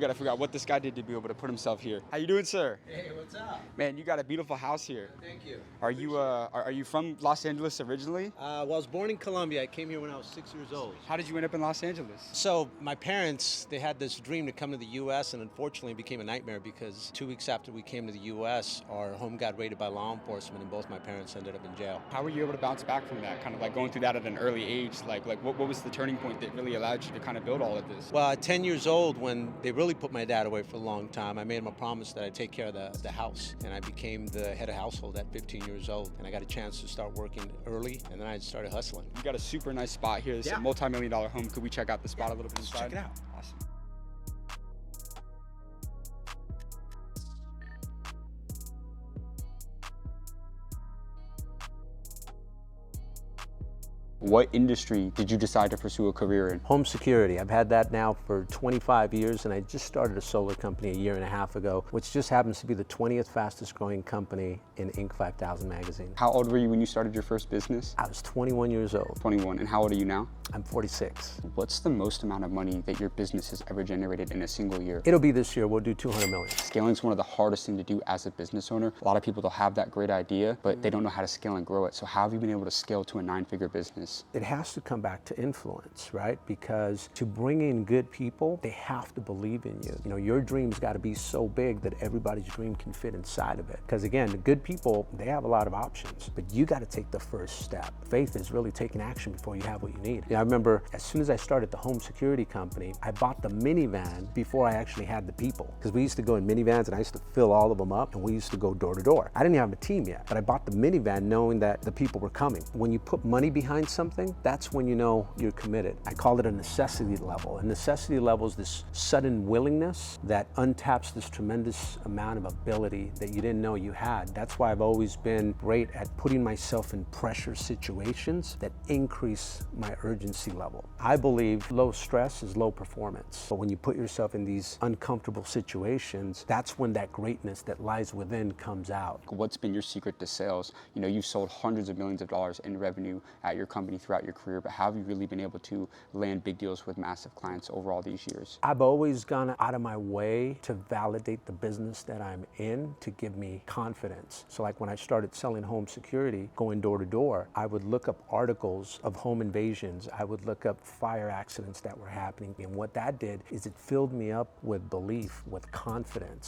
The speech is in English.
gotta figure out what this guy did to be able to put himself here. How you doing, sir? Hey, what's up? Man, you got a beautiful house here. Thank you. Are you from Los Angeles originally? Well, I was born in Colombia. I came here when I was 6 years old. How did you end up in Los Angeles? So my parents, they had this dream to come to the U.S. and unfortunately it became a nightmare because 2 weeks after we came to the U.S., our home got raided by law enforcement and both my parents ended up in jail. How were you able to bounce back from that? Kind of like going through that at an early age? Like what was the turning point that really allowed you to kind of build all of this? Well, at 10 years old, when they really put my dad away for a long time, I made him a promise that I'd take care of the house. And I became the head of household at 15 years old. And I got a chance to start working early, and then I started hustling. You got a super nice spot here. This is a multi-million-dollar home. Could we check out the spot a little bit inside? Check it out. Awesome. What industry did you decide to pursue a career in? Home security. I've had that now for 25 years, and I just started a solar company a year and a half ago, which just happens to be the 20th fastest growing company in Inc. 5000 magazine. How old were you when you started your first business? I was 21 years old. 21. And how old are you now? I'm 46. What's the most amount of money that your business has ever generated in a single year? It'll be this year. We'll do 200 million. Scaling is one of the hardest things to do as a business owner. A lot of people, they'll have that great idea, but they don't know how to scale and grow it. So how have you been able to scale to a 9-figure business? It has to come back to influence, right? Because to bring in good people, they have to believe in you. You know, your dream's got to be so big that everybody's dream can fit inside of it. Because again, the good people, they have a lot of options, but you got to take the first step. Faith is really taking action before you have what you need. You know, I remember as soon as I started the home security company, I bought the minivan before I actually had the people. Because we used to go in minivans and I used to fill all of them up and we used to go door to door. I didn't have a team yet, but I bought the minivan knowing that the people were coming. When you put money behind something, that's when you know you're committed. I call it a necessity level. A necessity level is this sudden willingness that untaps this tremendous amount of ability that you didn't know you had. That's why I've always been great at putting myself in pressure situations that increase my urgency level. I believe low stress is low performance. But when you put yourself in these uncomfortable situations, that's when that greatness that lies within comes out. What's been your secret to sales? You know, you've sold hundreds of millions of dollars in revenue at your company throughout your career, but how have you really been able to land big deals with massive clients over all these years? I've always gone out of my way to validate the business that I'm in to give me confidence. So like when I started selling home security, going door to door, I would look up articles of home invasions. I would look up fire accidents that were happening. And what that did is it filled me up with belief, with confidence.